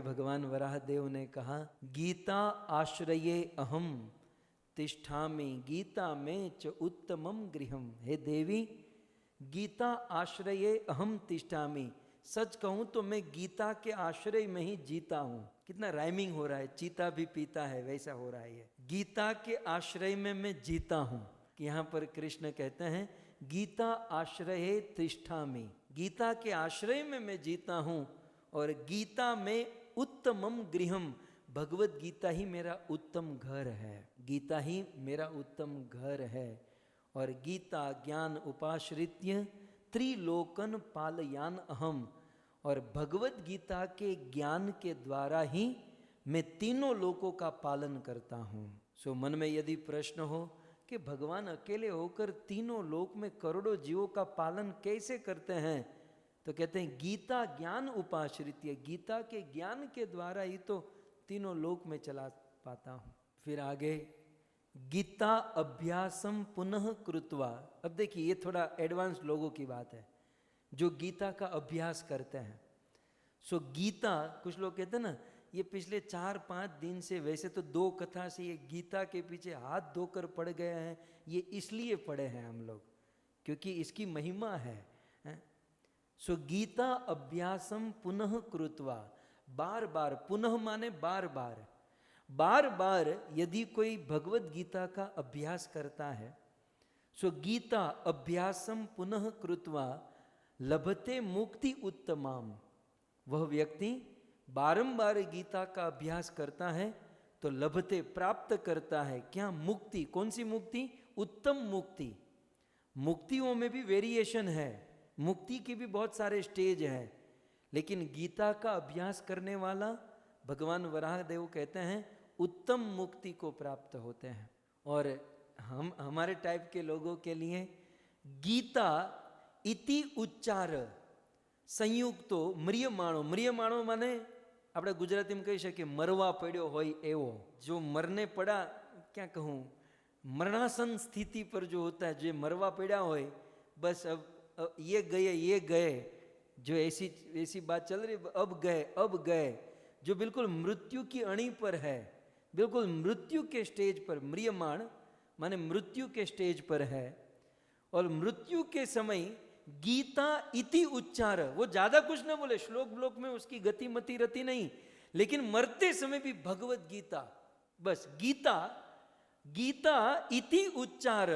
भगवान वराहदेव ने कहा, गीता आश्रये अहम तिष्ठामि गीता में च उत्तमम गृहम। हे देवी, गीता आश्रये अहम तिष्ठामि, सच कहूं तो मैं गीता के आश्रय में ही जीता हूं। कितना राइमिंग हो रहा है, चीता भी पीता है वैसा हो रहा है ये। गीता के आश्रय में मैं जीता हूं। यहाँ पर कृष्ण कहते हैं गीता आश्रये तिष्ठामि, गीता के आश्रय में मैं जीता हूं और गीता में उत्तमम गृहम, भगवत गीता ही मेरा उत्तम घर है। गीता ही मेरा उत्तम घर है। और गीता ज्ञान उपाश्रित्य त्रिलोकन पालयान अहम, और भगवत गीता के ज्ञान के द्वारा ही मैं तीनों लोकों का पालन करता हूँ। सो मन में यदि प्रश्न हो कि भगवान अकेले होकर तीनों लोक में करोड़ों जीवों का पालन कैसे करते हैं, तो कहते हैं गीता ज्ञान उपाश्रित्य, गीता के ज्ञान के द्वारा ही तो तीनों लोक में चला पाता हूँ। फिर आगे गीता अभ्यासम पुनः कृत्वा। अब देखिए ये थोड़ा एडवांस लोगों की बात है जो गीता का अभ्यास करते हैं। सो गीता, कुछ लोग कहते हैं ना ये पिछले 4-5 दिन से, वैसे तो 2 कथा से ये गीता के पीछे हाथ धोकर पड़ गए हैं, ये इसलिए पढ़े हैं हम लोग क्योंकि इसकी महिमा है। सो गीता अभ्यासम पुनः कृत्वा, बार बार, पुनः माने बार बार, बार बार यदि कोई भगवत गीता का अभ्यास करता है, सो गीता अभ्यासम पुनः कृत्वा लभते मुक्ति उत्तमाम, वह व्यक्ति बारंबार गीता का अभ्यास करता है तो लभते, प्राप्त करता है क्या? मुक्ति। कौन सी मुक्ति? उत्तम मुक्ति। मुक्तियों में भी वेरिएशन है, मुक्ति के भी बहुत सारे स्टेज हैं, लेकिन गीता का अभ्यास करने वाला भगवान वराहदेव कहते हैं उत्तम मुक्ति को प्राप्त होते हैं। और हमारे टाइप के लोगों के लिए गीता इति उच्चार संयुक्तो म्रियमाणो, म्रियमाणो माने આપણે ગુજરાતીમાં કહી શકીએ મરવા પડ્યો હોય એવો, जो मरने पड़ा, क्या कहूँ, मरणासन स्थिति पर जो होता है, जो मरवा पड़ा होय, बस अब ये गए, जो ऐसी बात चल रही, अब गए, जो बिल्कुल मृत्यु की अणी पर है, बिल्कुल मृत्यु के स्टेज पर, म्रियमाण माने मृत्यु के स्टेज पर है। और मृत्यु के समय गीता इति उच्चार, वो ज्यादा कुछ ना बोले, श्लोक ब्लोक में उसकी गति मति रति नहीं, लेकिन मरते समय भी भगवत गीता, बस गीता, गीता इति उच्चार,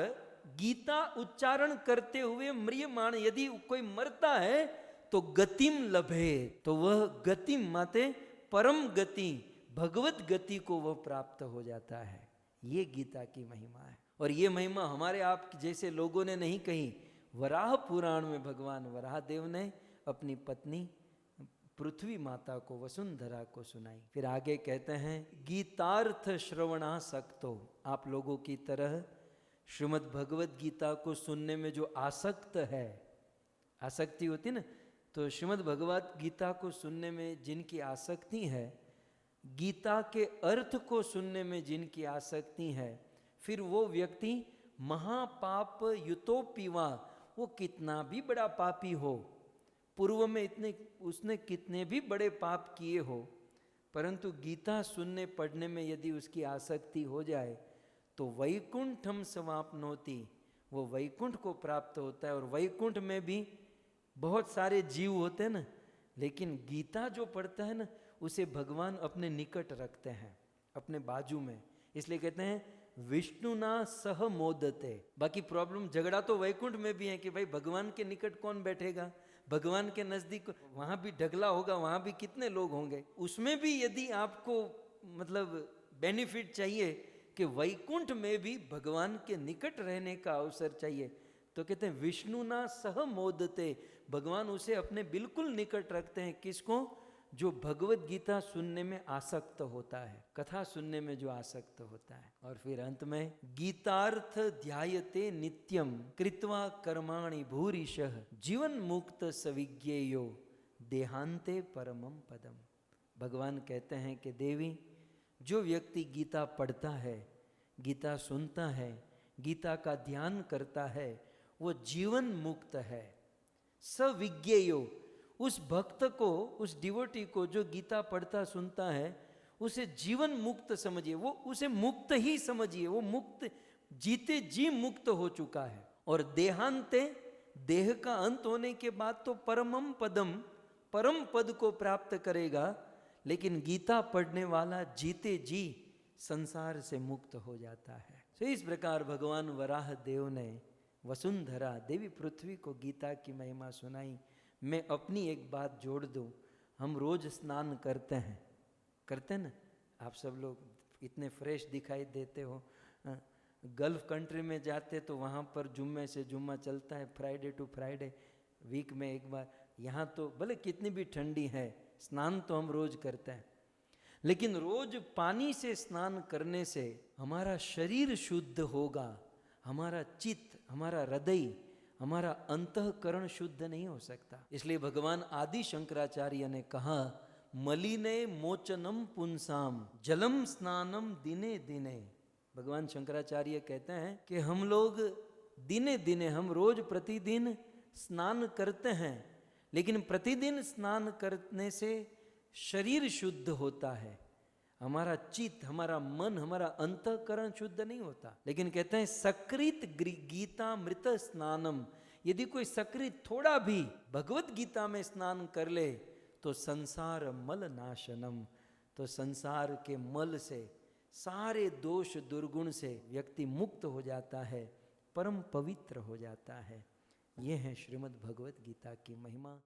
गीता उच्चारण करते हुए म्रियमाण, यदि कोई मरता है तो गतिम लभे, तो वह गतिम माते परम गति, भगवत गति को वह प्राप्त हो जाता है। ये गीता की महिमा है। और ये महिमा हमारे आप जैसे लोगों ने नहीं कही, वराह पुराण में भगवान वराहदेव ने अपनी पत्नी पृथ्वी माता को, वसुंधरा को सुनाई। फिर आगे कहते हैं गीतार्थ श्रवणासक्तो, आप लोगों की तरह श्रीमद् भगवत गीता को सुनने में जो आसक्त है, आसक्ति होती ना, तो श्रीमद् भगवत गीता को सुनने में जिनकी आसक्ति है, गीता के अर्थ को सुनने में जिनकी आसक्ति है, फिर वो व्यक्ति महापाप युतोपिवा, वो कितना भी बड़ा पापी हो, पूर्व में उसने कितने भी बड़े पाप किए हो, परंतु गीता सुनने पढ़ने में यदि उसकी आसक्ति हो जाए तो वैकुंठम समाप्नोति, वो वैकुंठ को प्राप्त होता है। और वैकुंठ में भी बहुत सारे जीव होते हैं ना, लेकिन गीता जो पढ़ता है ना, उसे भगवान अपने निकट रखते हैं, अपने बाजू में, इसलिए कहते हैं विष्णुना सह मोदते। बाकी प्रॉब्लम, झगड़ा तो वैकुंठ में भी है कि भाई भगवान के निकट कौन बैठेगा, भगवान के नजदीक, वहां भी ढगला होगा, वहां भी कितने लोग होंगे, उसमें भी यदि आपको मतलब बेनिफिट चाहिए कि वैकुंठ में भी भगवान के निकट रहने का अवसर चाहिए, तो कहते हैं विष्णुना सह मोदते, भगवान उसे अपने बिल्कुल निकट रखते हैं। किसको? जो भगवत गीता सुनने में आसक्त होता है, कथा सुनने में जो आसक्त होता है। और फिर अंत में गीतार्थ ध्यायते नित्यम कृत्वा कर्माणि भूरिशः जीवन मुक्त सविज्ञेयो देहांते परमम पदम। भगवान कहते हैं कि देवी, जो व्यक्ति गीता पढ़ता है, गीता सुनता है, गीता का ध्यान करता है, वो जीवन मुक्त है। सविज्ञेयो, उस भक्त को, उस डिवोटी को जो गीता पढ़ता सुनता है, उसे जीवन मुक्त समझिए, वो उसे मुक्त ही समझिए, वो मुक्त, जीते जी मुक्त हो चुका है। और देहांते, देह का अंत होने के बाद तो परमम पदम, परम पद को प्राप्त करेगा, लेकिन गीता पढ़ने वाला जीते जी संसार से मुक्त हो जाता है। तो इस प्रकार भगवान वराह देव ने वसुंधरा देवी पृथ्वी को गीता की महिमा सुनाई। मैं अपनी एक बात जोड़ दूं, हम रोज स्नान करते हैं ना, आप सब लोग इतने फ्रेश दिखाई देते हो। गल्फ कंट्री में जाते तो वहाँ पर जुम्मे से जुम्मा चलता है, फ्राइडे टू फ्राइडे, वीक में एक बार। यहाँ तो भले कितनी भी ठंडी है, स्नान तो हम रोज करते हैं, लेकिन रोज पानी से स्नान करने से हमारा शरीर शुद्ध होगा, हमारा चित्त, हमारा हृदय, हमारा अंतःकरण शुद्ध नहीं हो सकता। इसलिए भगवान आदि शंकराचार्य ने कहा, मलिने मोचनम पुंसाम जलम स्नानम दिने दिने। भगवान शंकराचार्य कहते हैं कि हम लोग दिने दिने, हम रोज प्रतिदिन स्नान करते हैं, लेकिन प्रतिदिन स्नान करने से शरीर शुद्ध होता है, हमारा चित्त, हमारा मन, हमारा अंतःकरण शुद्ध नहीं होता। लेकिन कहते हैं सकृत गीता मृत स्नानम, यदि कोई सकृत थोड़ा भी भगवत गीता में स्नान कर ले तो संसार मल नाशनम, तो संसार के मल से, सारे दोष दुर्गुण से व्यक्ति मुक्त हो जाता है, परम पवित्र हो जाता है। ये है श्रीमद् भगवत गीता की महिमा।